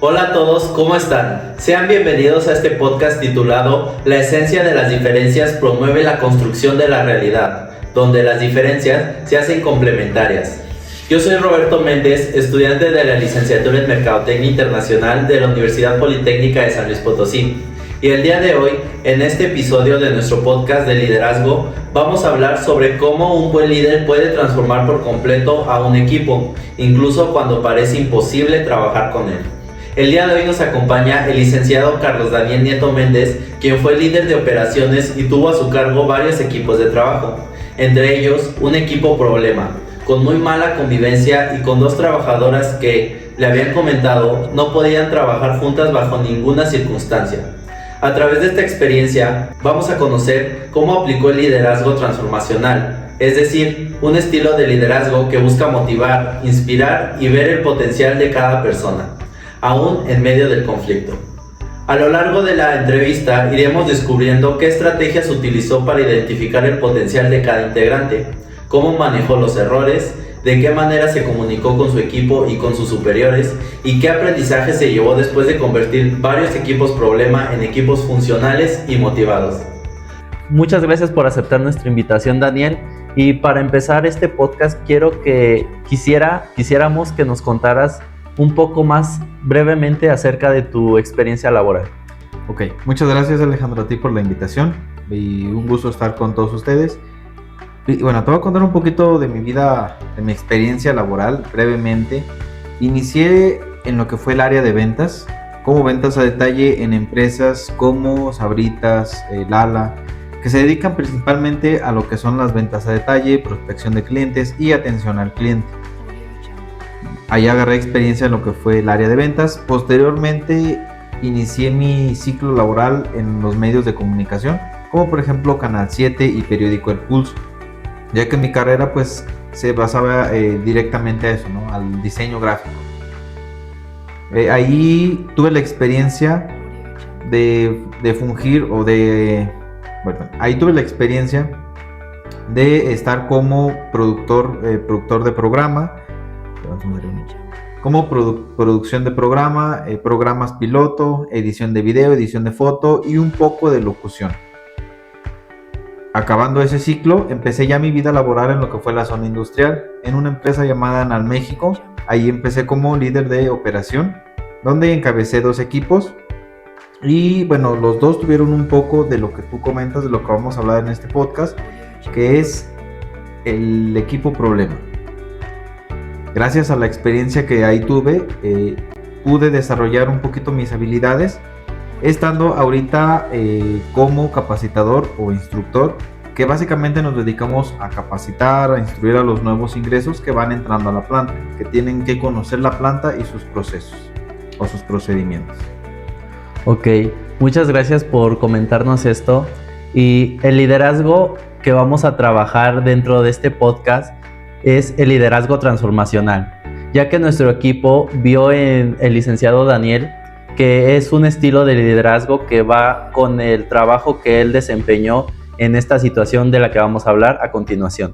Hola a todos, ¿cómo están? Sean bienvenidos a este podcast titulado La esencia de las diferencias promueve la construcción de la realidad, donde las diferencias se hacen complementarias. Yo soy Roberto Méndez, estudiante de la licenciatura en Mercadotecnia Internacional de la Universidad Politécnica de San Luis Potosí. Y el día de hoy, en este episodio de nuestro podcast de liderazgo, vamos a hablar sobre cómo un buen líder puede transformar por completo a un equipo, incluso cuando parece imposible trabajar con él. El día de hoy nos acompaña el licenciado Carlos Daniel Nieto Méndez, quien fue líder de operaciones y tuvo a su cargo varios equipos de trabajo, entre ellos un equipo problema, con muy mala convivencia y con 2 trabajadoras que, le habían comentado, no podían trabajar juntas bajo ninguna circunstancia. A través de esta experiencia, vamos a conocer cómo aplicó el liderazgo transformacional, es decir, un estilo de liderazgo que busca motivar, inspirar y ver el potencial de cada persona, aún en medio del conflicto. A lo largo de la entrevista iremos descubriendo qué estrategias utilizó para identificar el potencial de cada integrante, cómo manejó los errores, de qué manera se comunicó con su equipo y con sus superiores y qué aprendizaje se llevó después de convertir varios equipos problema en equipos funcionales y motivados. Muchas gracias por aceptar nuestra invitación, Daniel. Y para empezar este podcast quisiéramos que nos contaras un poco más brevemente acerca de tu experiencia laboral. Ok, muchas gracias Alejandro a ti por la invitación y un gusto estar con todos ustedes. Y bueno, te voy a contar un poquito de mi vida, de mi experiencia laboral brevemente. Inicié en lo que fue el área de ventas, como ventas a detalle en empresas como Sabritas, Lala, que se dedican principalmente a lo que son las ventas a detalle, prospección de clientes y atención al cliente. Ahí agarré experiencia en lo que fue el área de ventas. Posteriormente inicié mi ciclo laboral en los medios de comunicación, como por ejemplo Canal 7 y periódico El Pulso, ya que mi carrera pues se basaba directamente a eso, ¿no? Al diseño gráfico. Ahí tuve la experiencia de fungir ahí tuve la experiencia de estar como productor de programa, como producción de programa, programas piloto, edición de video, edición de foto y un poco de locución. Acabando ese ciclo, empecé ya mi vida laboral en lo que fue la zona industrial, en una empresa llamada Anal México. Ahí empecé como líder de operación, donde encabecé 2 equipos. Y bueno, los 2 tuvieron un poco de lo que tú comentas, de lo que vamos a hablar en este podcast, que es el equipo problema. Gracias a la experiencia que ahí tuve, pude desarrollar un poquito mis habilidades, estando ahorita como capacitador o instructor, que básicamente nos dedicamos a capacitar, a instruir a los nuevos ingresos que van entrando a la planta, que tienen que conocer la planta y sus procesos o sus procedimientos. Ok, muchas gracias por comentarnos esto. Y el liderazgo que vamos a trabajar dentro de este podcast es el liderazgo transformacional, ya que nuestro equipo vio en el licenciado Daniel que es un estilo de liderazgo que va con el trabajo que él desempeñó en esta situación de la que vamos a hablar a continuación.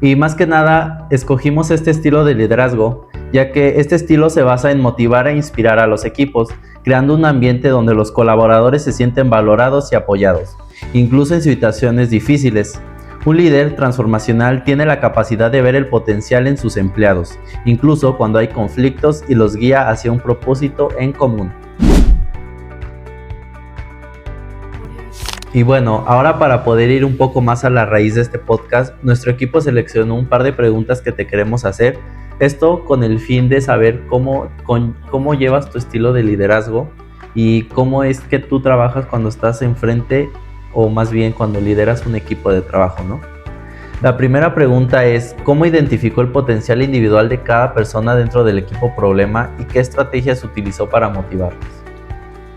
Y más que nada, escogimos este estilo de liderazgo, ya que este estilo se basa en motivar e inspirar a los equipos, creando un ambiente donde los colaboradores se sienten valorados y apoyados, incluso en situaciones difíciles. Un líder transformacional tiene la capacidad de ver el potencial en sus empleados, incluso cuando hay conflictos, y los guía hacia un propósito en común. Y bueno, ahora para poder ir un poco más a la raíz de este podcast, nuestro equipo seleccionó un par de preguntas que te queremos hacer. Esto con el fin de saber cómo llevas tu estilo de liderazgo y cómo es que tú trabajas cuando estás enfrente, o más bien cuando lideras un equipo de trabajo, ¿no? La primera pregunta es, ¿cómo identificó el potencial individual de cada persona dentro del equipo problema y qué estrategias utilizó para motivarlos?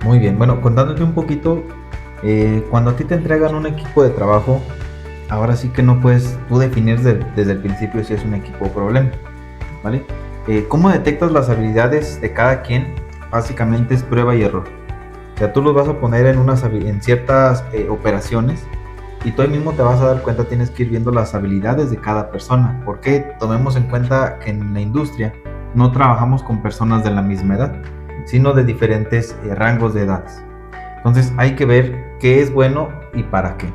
Muy bien, bueno, contándote un poquito, cuando a ti te entregan un equipo de trabajo, ahora sí que no puedes tú definir desde el principio si es un equipo problema, ¿vale? ¿Cómo detectas las habilidades de cada quien? Básicamente es prueba y error. O sea, tú los vas a poner en ciertas operaciones y tú ahí mismo te vas a dar cuenta, tienes que ir viendo las habilidades de cada persona. Porque tomemos en cuenta que en la industria no trabajamos con personas de la misma edad. sino de diferentes rangos de edades. Entonces hay que ver qué es bueno y para qué.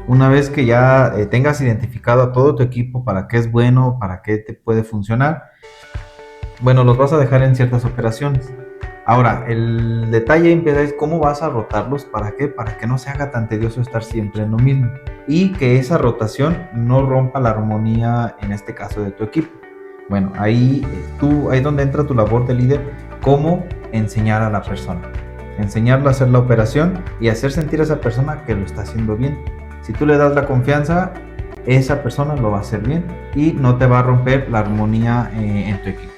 Una vez que ya tengas identificado a todo tu equipo para qué es bueno, para qué te puede funcionar, bueno, los vas a dejar en ciertas operaciones. Ahora, el detalle empieza es cómo vas a rotarlos, ¿para qué? Para que no se haga tan tedioso estar siempre en lo mismo y que esa rotación no rompa la armonía, en este caso, de tu equipo. Bueno, ahí es donde entra tu labor de líder, cómo enseñar a la persona. Enseñarle a hacer la operación y hacer sentir a esa persona que lo está haciendo bien. Si tú le das la confianza, esa persona lo va a hacer bien y no te va a romper la armonía en tu equipo.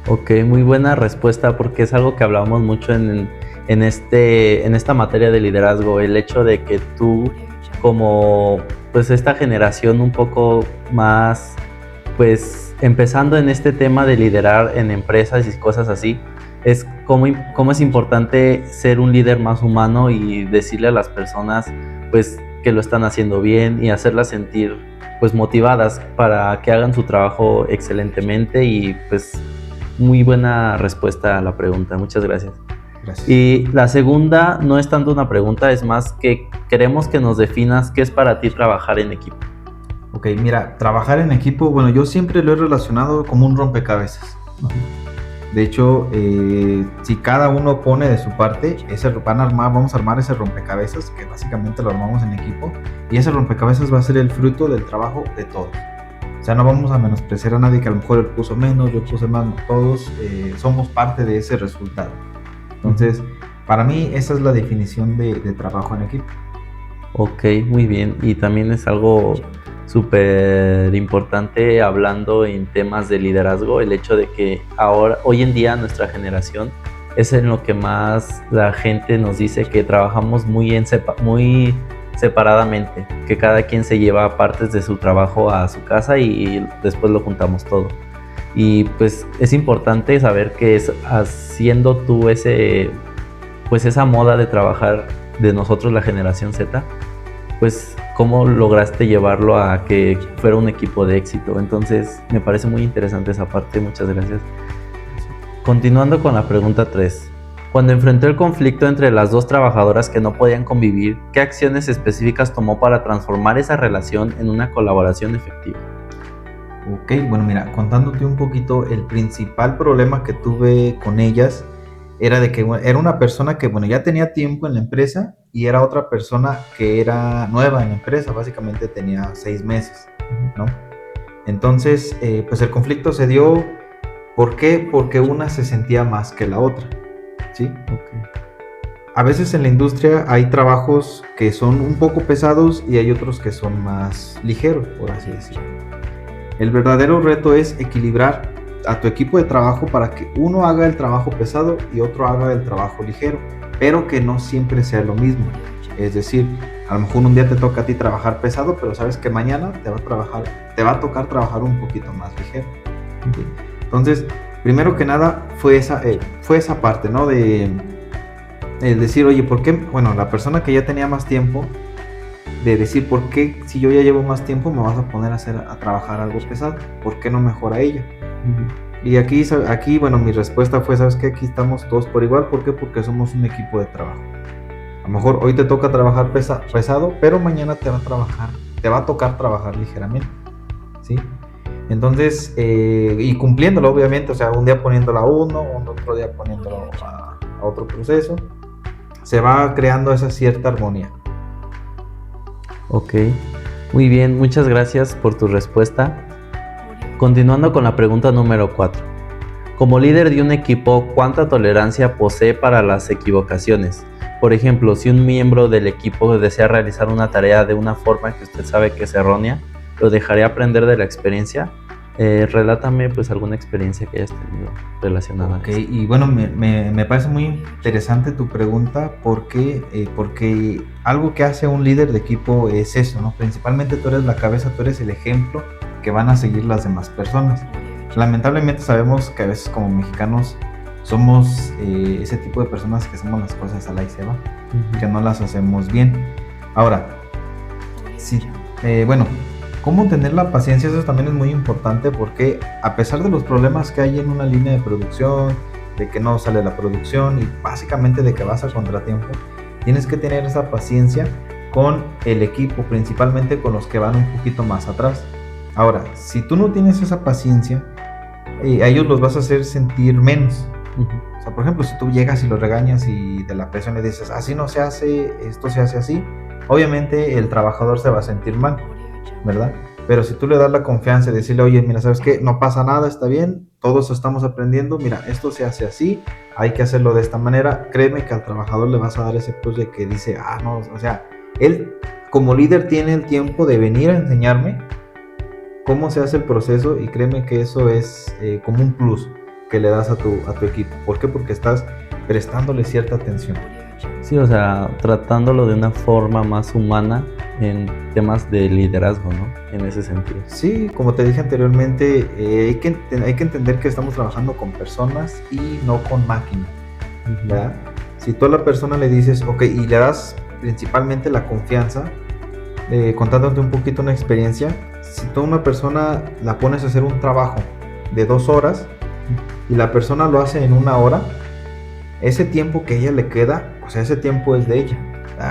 Ok, muy buena respuesta porque es algo que hablábamos mucho en esta materia de liderazgo, el hecho de que tú como pues esta generación un poco más pues empezando en este tema de liderar en empresas y cosas así, es cómo es importante ser un líder más humano y decirle a las personas pues que lo están haciendo bien y hacerlas sentir pues motivadas para que hagan su trabajo excelentemente y pues muy buena respuesta a la pregunta, muchas gracias. Gracias. Y la segunda no es tanto una pregunta, es más que queremos que nos definas qué es para ti trabajar en equipo. Ok, mira, trabajar en equipo, bueno, yo siempre lo he relacionado como un rompecabezas. De hecho, si cada uno pone de su parte, vamos a armar ese rompecabezas, que básicamente lo armamos en equipo, y ese rompecabezas va a ser el fruto del trabajo de todos. O sea, no vamos a menospreciar a nadie que a lo mejor él puso menos, yo puse más, todos somos parte de ese resultado. Entonces, para mí esa es la definición de trabajo en equipo. Ok, muy bien, y también es algo súper importante hablando en temas de liderazgo, el hecho de que hoy en día nuestra generación es en lo que más la gente nos dice que trabajamos muy separadamente, que cada quien se lleva partes de su trabajo a su casa y después lo juntamos todo. Y pues es importante saber que es haciendo tú esa moda de trabajar de nosotros, la generación Z, pues cómo lograste llevarlo a que fuera un equipo de éxito. Entonces me parece muy interesante esa parte, muchas gracias. Continuando con la pregunta 3. Cuando enfrentó el conflicto entre las dos trabajadoras que no podían convivir, ¿qué acciones específicas tomó para transformar esa relación en una colaboración efectiva? Ok, bueno, mira, contándote un poquito, el principal problema que tuve con ellas era de que era una persona que, bueno, ya tenía tiempo en la empresa y era otra persona que era nueva en la empresa, básicamente tenía 6 meses, ¿no? Entonces, pues el conflicto se dio, ¿por qué? Porque una se sentía más que la otra, ¿sí? Okay. A veces en la industria hay trabajos que son un poco pesados y hay otros que son más ligeros, por así decirlo. El verdadero reto es equilibrar a tu equipo de trabajo para que uno haga el trabajo pesado y otro haga el trabajo ligero, pero que no siempre sea lo mismo. Es decir, a lo mejor un día te toca a ti trabajar pesado, pero sabes que mañana te va a tocar trabajar un poquito más ligero. ¿Sí? Entonces, primero que nada fue esa parte, ¿no? De decir, oye, ¿por qué? Bueno, la persona que ya tenía más tiempo, de decir, ¿por qué si yo ya llevo más tiempo me vas a poner a trabajar algo pesado? ¿Por qué no mejor ella? Y aquí, bueno, mi respuesta fue, ¿sabes qué? Aquí estamos todos por igual. ¿Por qué? Porque somos un equipo de trabajo. A lo mejor hoy te toca trabajar pesado, pero mañana te va a tocar trabajar ligeramente, ¿sí? Entonces, y cumpliéndolo obviamente, o sea, un día poniéndolo a uno, otro día poniéndolo a otro proceso, se va creando esa cierta armonía. Ok, muy bien, muchas gracias por tu respuesta. Continuando con la pregunta número 4. Como líder de un equipo, ¿cuánta tolerancia posee para las equivocaciones? Por ejemplo, si un miembro del equipo desea realizar una tarea de una forma que usted sabe que es errónea, ¿lo dejaría aprender de la experiencia? Relátame pues alguna experiencia que hayas tenido relacionada. Ok, y bueno, me parece muy interesante tu pregunta porque algo que hace un líder de equipo es eso, ¿no? Principalmente tú eres la cabeza, tú eres el ejemplo que van a seguir las demás personas. Lamentablemente sabemos que a veces como mexicanos somos ese tipo de personas que hacemos las cosas a la y se va, que no las hacemos bien. Ahora, sí, bueno, cómo tener la paciencia, eso también es muy importante porque a pesar de los problemas que hay en una línea de producción, de que no sale la producción y básicamente de que vas a contratiempo, tienes que tener esa paciencia con el equipo, principalmente con los que van un poquito más atrás. Ahora, si tú no tienes esa paciencia, a ellos los vas a hacer sentir menos. O sea, por ejemplo, si tú llegas y los regañas y de la presión le dices, así no se hace, esto se hace así, obviamente el trabajador se va a sentir mal, ¿verdad? Pero si tú le das la confianza de decirle, oye, mira, ¿sabes qué? No pasa nada, está bien, todos estamos aprendiendo, mira, esto se hace así, hay que hacerlo de esta manera, créeme que al trabajador le vas a dar ese plus de que dice, no, o sea, él como líder tiene el tiempo de venir a enseñarme cómo se hace el proceso y créeme que eso es como un plus que le das a tu equipo. ¿Por qué? Porque estás prestándole cierta atención. Sí, o sea, tratándolo de una forma más humana en temas de liderazgo, ¿no? En ese sentido. Sí, como te dije anteriormente, hay que entender que estamos trabajando con personas y no con máquinas, ¿verdad? Si tú a la persona le dices, ok, y le das principalmente la confianza, contándote un poquito una experiencia, si tú a una persona la pones a hacer un trabajo de 2 horas y la persona lo hace en 1 hora, ese tiempo que a ella le queda, o sea, ese tiempo es de ella.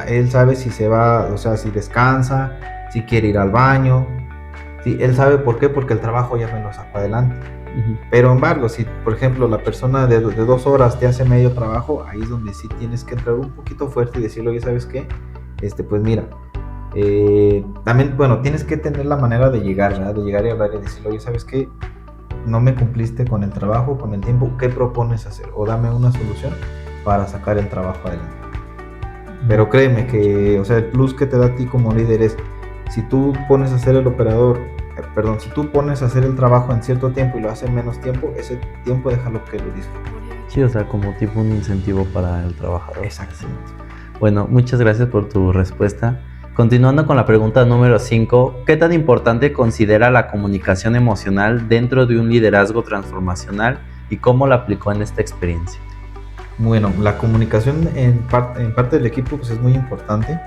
Él sabe si se va, o sea, si descansa, si quiere ir al baño, ¿sí? Él sabe por qué, porque el trabajo ya me lo sacó adelante. Pero embargo, si por ejemplo la persona de 2 horas te hace medio trabajo, ahí es donde sí tienes que entrar un poquito fuerte y decirle, oye, ¿sabes qué? Pues mira, también, bueno, tienes que tener la manera de llegar, ¿verdad? De llegar y hablar y decirle, oye, ¿sabes qué? No me cumpliste con el trabajo, con el tiempo, ¿qué propones hacer? O dame una solución para sacar el trabajo adelante. Pero créeme que, o sea, el plus que te da a ti como líder es, si tú pones a hacer si tú pones a hacer el trabajo en cierto tiempo y lo haces en menos tiempo, ese tiempo déjalo que lo disfrute. Sí, o sea, como tipo un incentivo para el trabajador. Exactamente. Bueno, muchas gracias por tu respuesta. Continuando con la pregunta número 5, ¿qué tan importante considera la comunicación emocional dentro de un liderazgo transformacional y cómo la aplicó en esta experiencia? Bueno, la comunicación en parte del equipo pues es muy importante.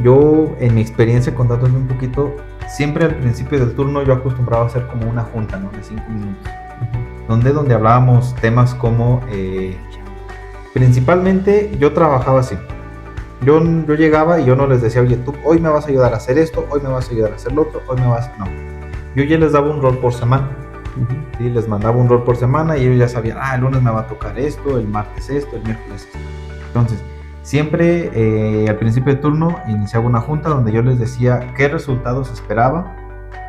Yo, en mi experiencia, contándote un poquito, siempre al principio del turno yo acostumbraba a hacer como una junta, ¿no? De 5 minutos, donde hablábamos temas como, principalmente yo trabajaba así. Yo llegaba y yo no les decía, oye, tú hoy me vas a ayudar a hacer esto, hoy me vas a ayudar a hacer lo otro, no. Yo ya les daba un rol por semana. ¿Sí? Les mandaba un rol por semana y ellos ya sabían, el lunes me va a tocar esto, el martes esto, el miércoles esto. Entonces, siempre al principio de turno iniciaba una junta donde yo les decía qué resultados esperaba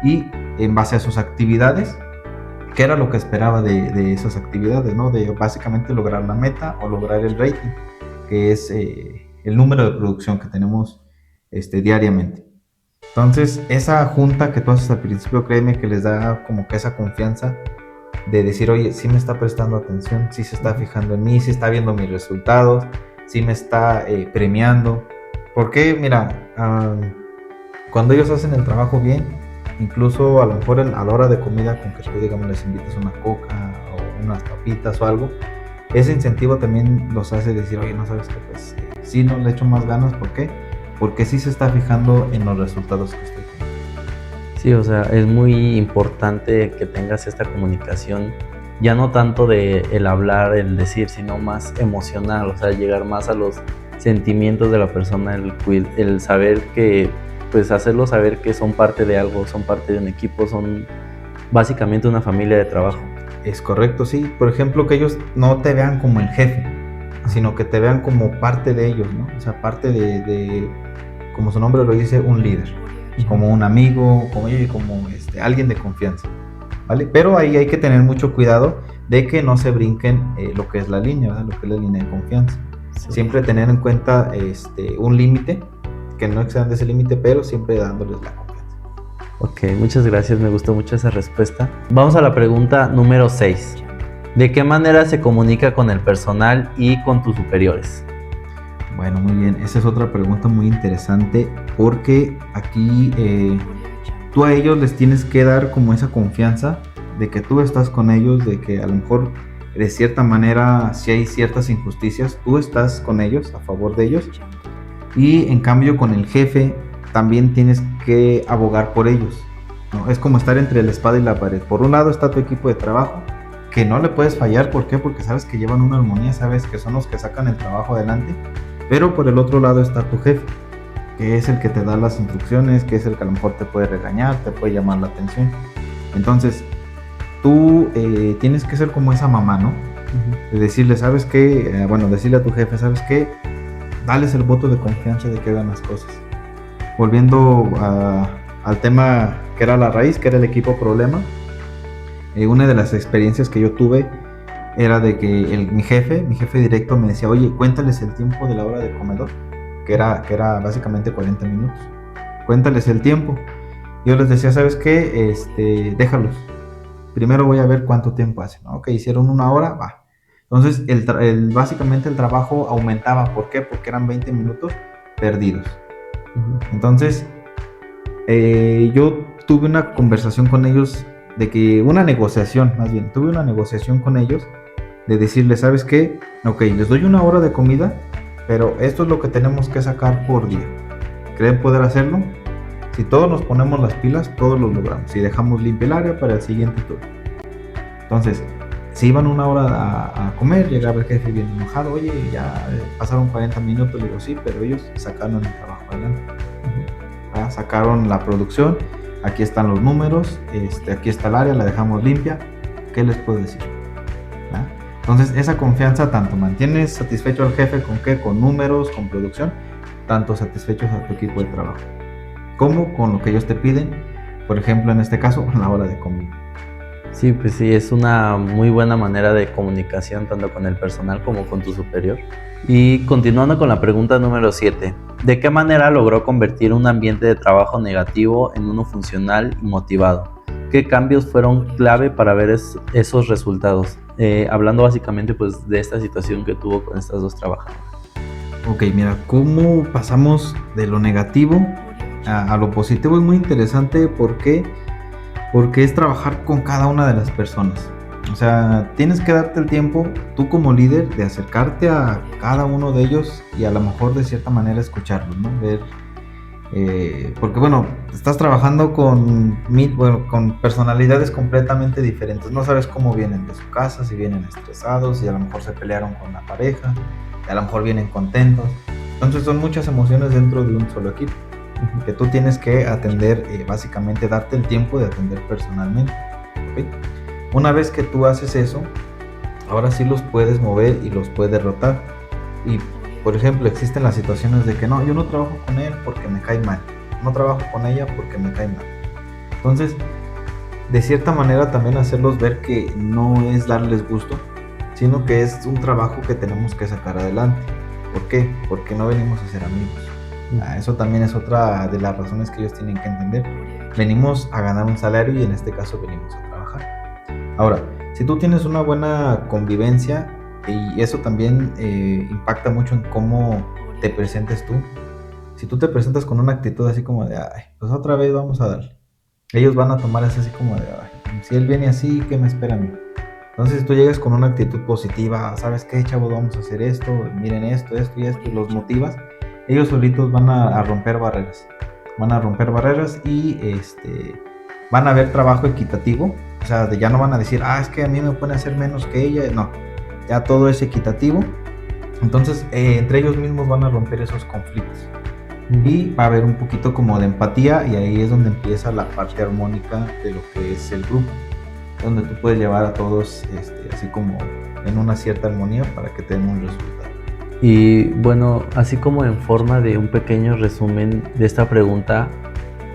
y en base a sus actividades, qué era lo que esperaba de esas actividades, ¿no? De básicamente lograr la meta o lograr el rating, que es el número de producción que tenemos diariamente. Entonces, esa junta que tú haces al principio, créeme que les da como que esa confianza de decir, oye, sí me está prestando atención, sí se está fijando en mí, sí está viendo mis resultados, sí me está premiando. Porque, mira, cuando ellos hacen el trabajo bien, incluso a lo mejor a la hora de comida, con que tú, digamos, les invitas una coca o unas papitas o algo, ese incentivo también los hace decir, oye, no sabes qué, pues sí, no le echo más ganas, ¿por qué? Porque sí se está fijando en los resultados que estoy teniendo. Sí, o sea, es muy importante que tengas esta comunicación, ya no tanto de el hablar, el decir, sino más emocional, o sea, llegar más a los sentimientos de la persona, el saber que, pues hacerlo saber que son parte de algo, son parte de un equipo, son básicamente una familia de trabajo. Es correcto, sí. Por ejemplo, que ellos no te vean como el jefe, sino que te vean como parte de ellos, ¿no? O sea, parte de como su nombre lo dice, un líder, como un amigo, como alguien de confianza, ¿vale? Pero ahí hay que tener mucho cuidado de que no se brinquen lo que es la línea, ¿verdad? Lo que es la línea de confianza. Sí. Siempre tener en cuenta un límite, que no excedan de ese límite, pero siempre dándoles la confianza. Ok, muchas gracias, me gustó mucho esa respuesta. Vamos a la pregunta número 6. ¿De qué manera se comunica con el personal y con tus superiores? Bueno, muy bien, esa es otra pregunta muy interesante porque aquí tú a ellos les tienes que dar como esa confianza de que tú estás con ellos, de que a lo mejor de cierta manera si hay ciertas injusticias, tú estás con ellos, a favor de ellos, y en cambio con el jefe también tienes que abogar por ellos, ¿no? Es como estar entre la espada y la pared. Por un lado está tu equipo de trabajo, que no le puedes fallar. ¿Por qué? Porque sabes que llevan una armonía, sabes que son los que sacan el trabajo adelante. Pero por el otro lado está tu jefe, que es el que te da las instrucciones, que es el que a lo mejor te puede regañar, te puede llamar la atención. Entonces, tú tienes que ser como esa mamá, ¿no? De decirle, ¿sabes qué? Decirle a tu jefe, ¿sabes qué? Dales el voto de confianza de que hagan las cosas. Volviendo al tema que era la raíz, que era el equipo problema, una de las experiencias que yo tuve era de que mi jefe directo me decía, oye, cuéntales el tiempo de la hora de comedor, que era básicamente 40 minutos. Cuéntales el tiempo. Yo les decía, ¿sabes qué? Déjalos. Primero voy a ver cuánto tiempo hacen. Ok, hicieron 1 hora, va. Entonces, básicamente el trabajo aumentaba. ¿Por qué? Porque eran 20 minutos perdidos. Entonces, yo tuve una conversación con ellos, tuve una negociación con ellos, de decirles, ¿sabes qué? Ok, les doy 1 hora de comida, pero esto es lo que tenemos que sacar por día. ¿Creen poder hacerlo? Si todos nos ponemos las pilas, todos lo logramos. Si dejamos limpio el área para el siguiente turno. Entonces, si iban 1 hora a comer, llegaba el jefe bien enojado, oye, ya pasaron 40 minutos, le digo, sí, pero ellos sacaron el trabajo adelante. Sacaron la producción, aquí están los números, aquí está el área, la dejamos limpia, ¿qué les puedo decir? Entonces, esa confianza tanto mantienes satisfecho al jefe, ¿con qué? Con números, con producción, tanto satisfechos a tu equipo de trabajo, como con lo que ellos te piden, por ejemplo, en este caso, a la hora de comida. Sí, pues sí, es una muy buena manera de comunicación tanto con el personal como con tu superior. Y continuando con la pregunta número 7, ¿de qué manera logró convertir un ambiente de trabajo negativo en uno funcional y motivado? ¿Qué cambios fueron clave para ver esos resultados? Hablando básicamente pues de esta situación que tuvo con estas dos trabajadoras. Ok, mira, cómo pasamos de lo negativo a lo positivo es muy interesante. ¿Por qué? Porque es trabajar con cada una de las personas. O sea, tienes que darte el tiempo, tú como líder, de acercarte a cada uno de ellos y a lo mejor de cierta manera escucharlos, ¿no? Ver, porque estás trabajando con personalidades completamente diferentes. No sabes cómo vienen de su casa, si vienen estresados, si a lo mejor se pelearon con la pareja, y a lo mejor vienen contentos. Entonces son muchas emociones dentro de un solo equipo que tú tienes que atender, básicamente darte el tiempo de atender personalmente. ¿Okay? Una vez que tú haces eso, ahora sí los puedes mover y los puedes rotar. Y por ejemplo, existen las situaciones de que no, yo no trabajo con él porque me cae mal, no trabajo con ella porque me cae mal. Entonces, de cierta manera también hacerlos ver que no es darles gusto, sino que es un trabajo que tenemos que sacar adelante. ¿Por qué? Porque no venimos a ser amigos. Eso también es otra de las razones que ellos tienen que entender. Venimos a ganar un salario y en este caso venimos a trabajar. Ahora, si tú tienes una buena convivencia, y eso también impacta mucho en cómo te presentes tú. Si tú te presentas con una actitud así como de, ay, pues otra vez vamos a darle, ellos van a tomar eso así como de, ay, si él viene así, ¿qué me espera a mí? Entonces, si tú llegas con una actitud positiva, ¿sabes qué, chavos? Vamos a hacer esto, miren esto y esto, y los motivas, ellos solitos van a romper barreras. Van a romper barreras y van a ver trabajo equitativo. O sea, ya no van a decir, es que a mí me pueden hacer menos que ella. No, ya todo es equitativo. Entonces, entre ellos mismos van a romper esos conflictos. Y va a haber un poquito como de empatía, y ahí es donde empieza la parte armónica de lo que es el grupo, donde tú puedes llevar a todos así como en una cierta armonía para que tengan un resultado. Y bueno, así como en forma de un pequeño resumen de esta pregunta,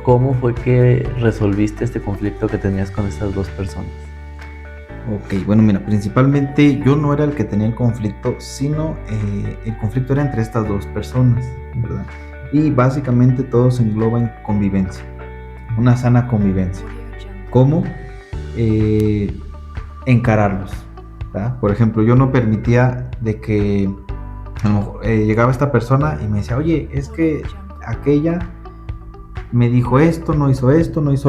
¿cómo fue que resolviste este conflicto que tenías con estas dos personas? Ok, bueno, mira, principalmente yo no era el que tenía el conflicto, sino el conflicto era entre estas dos personas, ¿verdad? Y básicamente todo se engloba en convivencia, una sana convivencia. ¿Cómo? Encararlos, ¿verdad? Por ejemplo, yo no permitía de que a lo mejor, llegaba esta persona y me decía, oye, es que aquella me dijo esto, no hizo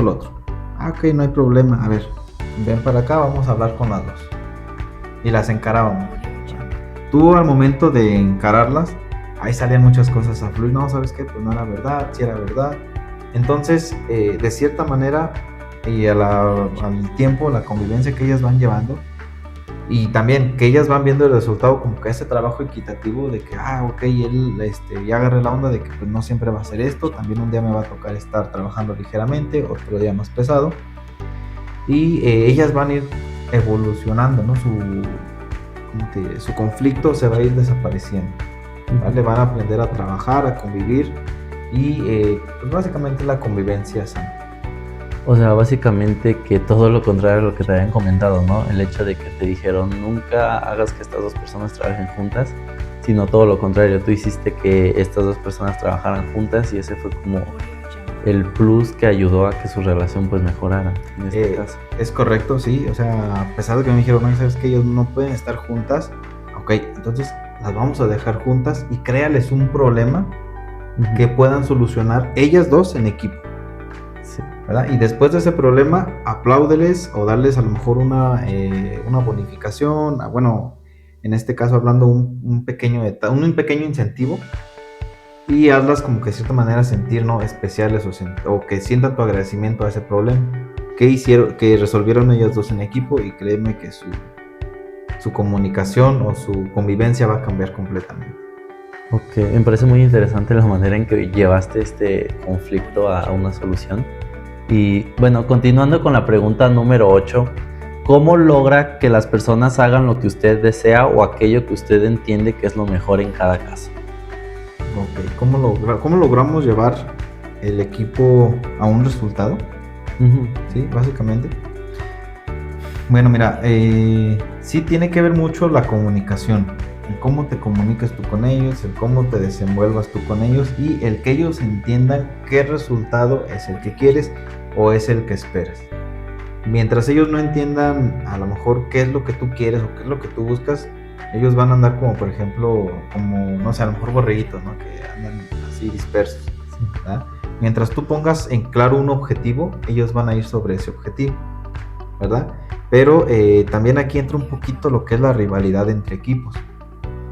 lo otro. Ok, no hay problema, a ver, ven para acá, vamos a hablar con las dos. Y las encarábamos. Tú al momento de encararlas, ahí salían muchas cosas a fluir. No, ¿sabes qué? Pues no era verdad, sí era verdad. Entonces, de cierta manera, y al tiempo, la convivencia que ellas van llevando, Y también que ellas van viendo el resultado como que ese trabajo equitativo de que, ok, él ya agarré la onda de que pues no siempre va a hacer esto, también un día me va a tocar estar trabajando ligeramente, otro día más pesado. Y ellas van a ir evolucionando, ¿no? Su conflicto se va a ir desapareciendo, ¿vale? Van a aprender a trabajar, a convivir y pues básicamente la convivencia sana. O sea, básicamente que todo lo contrario a lo que te habían comentado, ¿no? El hecho de que te dijeron nunca hagas que estas dos personas trabajen juntas, sino todo lo contrario, tú hiciste que estas dos personas trabajaran juntas y ese fue como el plus que ayudó a que su relación pues mejorara en este caso. Es correcto, sí, o sea, a pesar de que me dijeron, no, sabes que ellos no pueden estar juntas, ok, entonces las vamos a dejar juntas y créales un problema que puedan solucionar ellas dos en equipo. Sí. ¿Verdad? Y después de ese problema, apláudeles o darles a lo mejor una bonificación, bueno, en este caso hablando un pequeño incentivo y hazlas como que de cierta manera sentir, ¿no? Especiales o que sientan tu agradecimiento a ese problema que resolvieron ellas dos en equipo y créeme que su comunicación o su convivencia va a cambiar completamente. Ok, me parece muy interesante la manera en que llevaste este conflicto a una solución. Y bueno, continuando con la pregunta número 8, ¿cómo logra que las personas hagan lo que usted desea o aquello que usted entiende que es lo mejor en cada caso? Ok, ¿cómo logramos llevar el equipo a un resultado? Sí, básicamente. Bueno, mira, sí tiene que ver mucho la comunicación, el cómo te comunicas tú con ellos, el cómo te desenvuelvas tú con ellos y el que ellos entiendan qué resultado es el que quieres o es el que esperas. Mientras ellos no entiendan a lo mejor qué es lo que tú quieres o qué es lo que tú buscas, ellos van a andar como, por ejemplo, no sé, a lo mejor borreguitos, ¿no? Que andan así dispersos, ¿verdad? Mientras tú pongas en claro un objetivo, ellos van a ir sobre ese objetivo, ¿verdad? Pero también aquí entra un poquito lo que es la rivalidad entre equipos.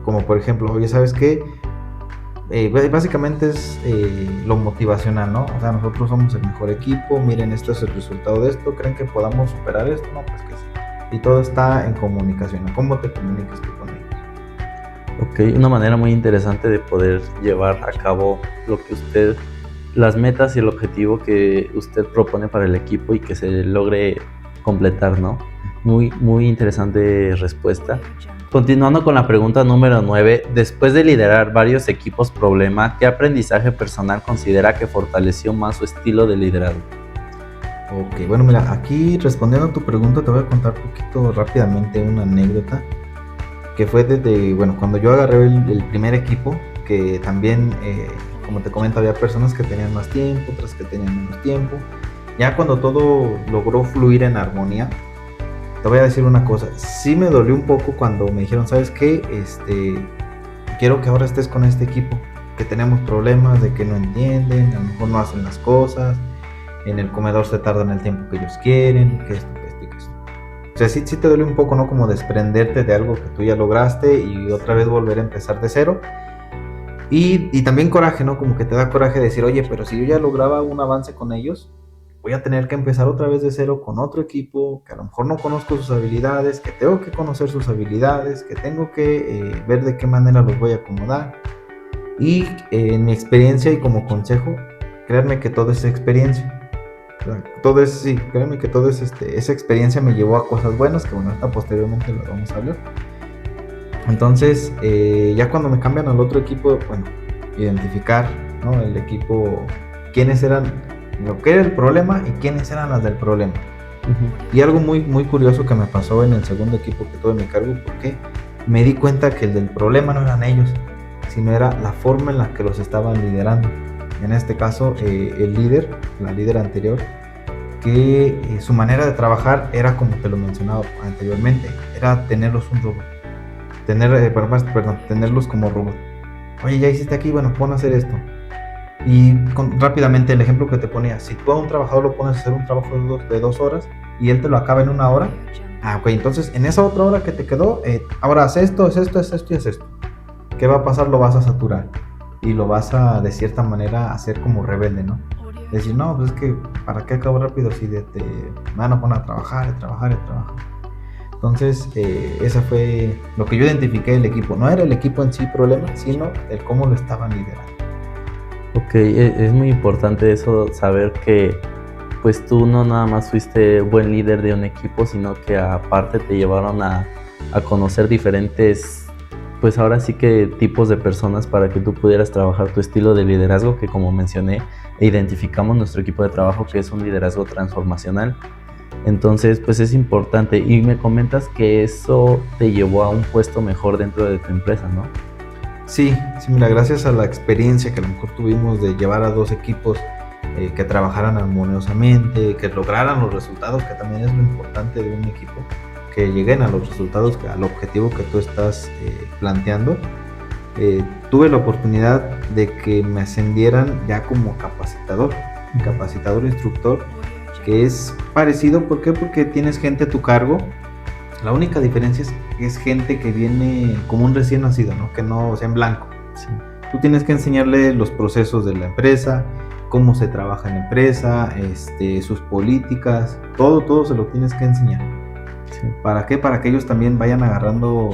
Como por ejemplo, oye, ¿sabes qué? Básicamente es lo motivacional, ¿no? O sea, nosotros somos el mejor equipo, miren, este es el resultado de esto, ¿creen que podamos superar esto? No, pues que sí. Y todo está en comunicación, ¿no? ¿Cómo te comunicas tú con ellos? Ok, una manera muy interesante de poder llevar a cabo lo que usted, las metas y el objetivo que usted propone para el equipo y que se logre completar, ¿no? Muy, muy interesante respuesta. Continuando con la pregunta número 9, después de liderar varios equipos problema, ¿qué aprendizaje personal considera que fortaleció más su estilo de liderazgo? Ok, bueno, mira, aquí respondiendo a tu pregunta te voy a contar un poquito rápidamente una anécdota que fue desde, bueno, cuando yo agarré el primer equipo, que también, como te comento, había personas que tenían más tiempo, otras que tenían menos tiempo. Ya cuando todo logró fluir en armonía, te voy a decir una cosa, sí me dolió un poco cuando me dijeron, ¿sabes qué? Quiero que ahora estés con este equipo, que tenemos problemas de que no entienden, a lo mejor no hacen las cosas, en el comedor se tardan el tiempo que ellos quieren, que esto. O sea, sí te duele un poco, ¿no? Como desprenderte de algo que tú ya lograste y otra vez volver a empezar de cero. Y también coraje, ¿no? Como que te da coraje decir, oye, pero si yo ya lograba un avance con ellos, voy a tener que empezar otra vez de cero con otro equipo, que a lo mejor no conozco sus habilidades, que tengo que conocer sus habilidades, que tengo que ver de qué manera los voy a acomodar. Y en mi experiencia y como consejo, créanme que todo es experiencia. Créanme que todo es esa experiencia me llevó a cosas buenas, que bueno, hasta posteriormente lo vamos a hablar. Entonces, ya cuando me cambian al otro equipo, bueno, identificar, ¿no? El equipo, quiénes eran, lo que era el problema y quiénes eran las del problema. Y algo muy, muy curioso que me pasó en el segundo equipo que tuve a mi cargo, porque me di cuenta que el del problema no eran ellos, sino era la forma en la que los estaban liderando. En este caso, la líder anterior, que su manera de trabajar era como te lo mencionaba anteriormente, era tenerlos un robot, tenerlos como robot. Oye, ya hiciste aquí, bueno, pon a hacer esto. Y rápidamente el ejemplo que te ponía, si tú a un trabajador lo pones a hacer un trabajo de 2 horas y él te lo acaba en 1 hora, ok, entonces en esa otra hora que te quedó, ahora haz esto, es esto y es esto. ¿Qué va a pasar? Lo vas a saturar y lo vas a, de cierta manera, hacer como rebelde, ¿no? Decir, no, pues es que, ¿para qué acabo rápido si me van a poner a trabajar? Entonces, esa fue lo que yo identifiqué del equipo. No era el equipo en sí problema, sino el cómo lo estaban liderando. Ok, es muy importante eso, saber que pues tú no nada más fuiste buen líder de un equipo, sino que aparte te llevaron a conocer diferentes, pues ahora sí que tipos de personas para que tú pudieras trabajar tu estilo de liderazgo, que como mencioné, identificamos nuestro equipo de trabajo que es un liderazgo transformacional. Entonces, pues es importante. Y me comentas que eso te llevó a un puesto mejor dentro de tu empresa, ¿no? Sí, mira, gracias a la experiencia que a lo mejor tuvimos de llevar a 2 equipos que trabajaran armoniosamente, que lograran los resultados, que también es lo importante de un equipo, que lleguen a los resultados, al objetivo que tú estás planteando. Tuve la oportunidad de que me ascendieran ya como capacitador instructor, que es parecido. ¿Por qué? Porque tienes gente a tu cargo. La única diferencia es gente que viene como un recién nacido, ¿no? Que no sea en blanco. Sí. Tú tienes que enseñarle los procesos de la empresa, cómo se trabaja en la empresa, sus políticas, todo se lo tienes que enseñar. Sí. ¿Para qué? Para que ellos también vayan agarrando,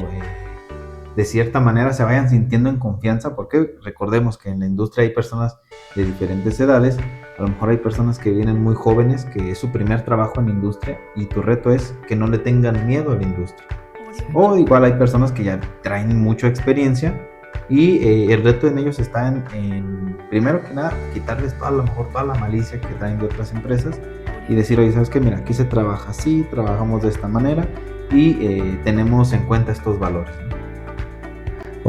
de cierta manera se vayan sintiendo en confianza, porque recordemos que en la industria hay personas de diferentes edades. A lo mejor hay personas que vienen muy jóvenes, que es su primer trabajo en la industria, y tu reto es que no le tengan miedo a la industria. O igual hay personas que ya traen mucha experiencia, y el reto en ellos está en primero que nada, quitarles a lo mejor toda la malicia que traen de otras empresas, y decir, oye, ¿sabes qué? Mira, aquí se trabaja así, trabajamos de esta manera, y tenemos en cuenta estos valores, ¿no?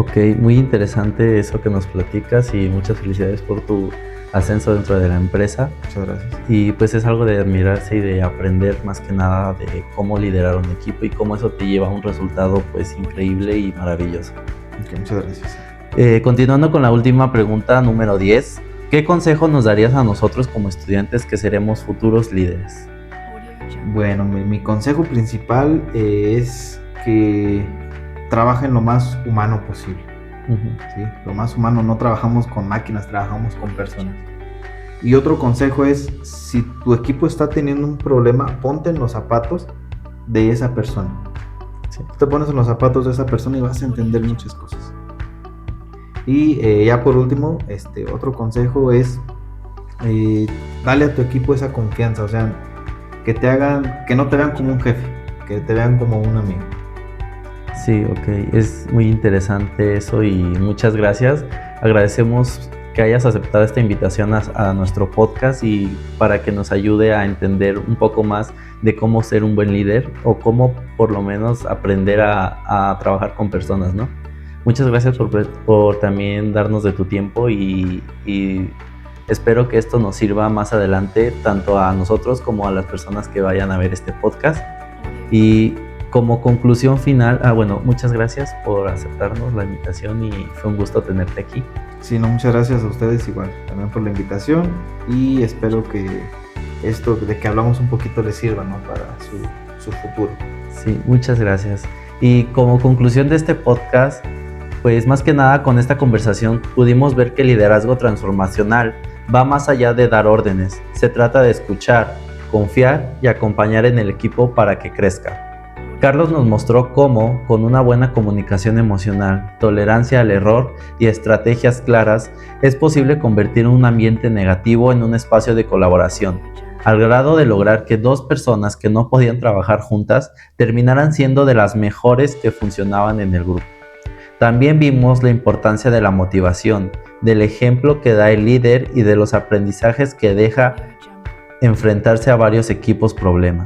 Ok, muy interesante eso que nos platicas y muchas felicidades por tu ascenso dentro de la empresa. Muchas gracias. Y pues es algo de admirarse y de aprender más que nada de cómo liderar un equipo y cómo eso te lleva a un resultado pues increíble y maravilloso. Okay, muchas gracias. Continuando con la última pregunta, número 10. ¿Qué consejo nos darías a nosotros como estudiantes que seremos futuros líderes? Bueno, mi consejo principal es que trabajen lo más humano posible. ¿Sí? Lo más humano, no trabajamos con máquinas, trabajamos con personas. Y otro consejo es, si tu equipo está teniendo un problema, ponte en los zapatos de esa persona. Sí. Tú te pones en los zapatos de esa persona y vas a entender muchas cosas. Y ya por último, otro consejo es dale a tu equipo esa confianza, o sea, que no te vean como un jefe, que te vean como un amigo. Sí, ok, es muy interesante eso y muchas gracias. Agradecemos que hayas aceptado esta invitación a nuestro podcast y para que nos ayude a entender un poco más de cómo ser un buen líder o cómo por lo menos aprender a trabajar con personas, ¿no? Muchas gracias por también darnos de tu tiempo y espero que esto nos sirva más adelante tanto a nosotros como a las personas que vayan a ver este podcast. Y como conclusión final, muchas gracias por aceptarnos la invitación y fue un gusto tenerte aquí. Sí, muchas gracias a ustedes igual, también por la invitación y espero que esto de que hablamos un poquito les sirva, ¿no? Para su futuro. Sí, muchas gracias. Y como conclusión de este podcast, pues más que nada con esta conversación pudimos ver que el liderazgo transformacional va más allá de dar órdenes. Se trata de escuchar, confiar y acompañar en el equipo para que crezca. Carlos nos mostró cómo, con una buena comunicación emocional, tolerancia al error y estrategias claras, es posible convertir un ambiente negativo en un espacio de colaboración, al grado de lograr que 2 personas que no podían trabajar juntas terminaran siendo de las mejores que funcionaban en el grupo. También vimos la importancia de la motivación, del ejemplo que da el líder y de los aprendizajes que deja enfrentarse a varios equipos problema.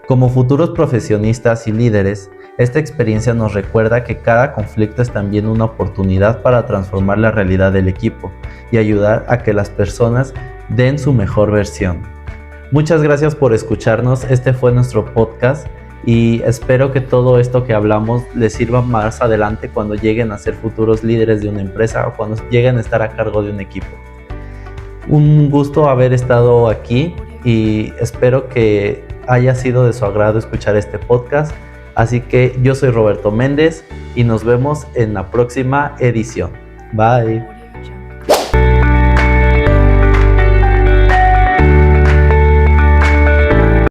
Como futuros profesionistas y líderes, esta experiencia nos recuerda que cada conflicto es también una oportunidad para transformar la realidad del equipo y ayudar a que las personas den su mejor versión. Muchas gracias por escucharnos, este fue nuestro podcast y espero que todo esto que hablamos les sirva más adelante cuando lleguen a ser futuros líderes de una empresa o cuando lleguen a estar a cargo de un equipo. Un gusto haber estado aquí y espero que haya sido de su agrado escuchar este podcast. Así que yo soy Roberto Méndez y nos vemos en la próxima edición. Bye.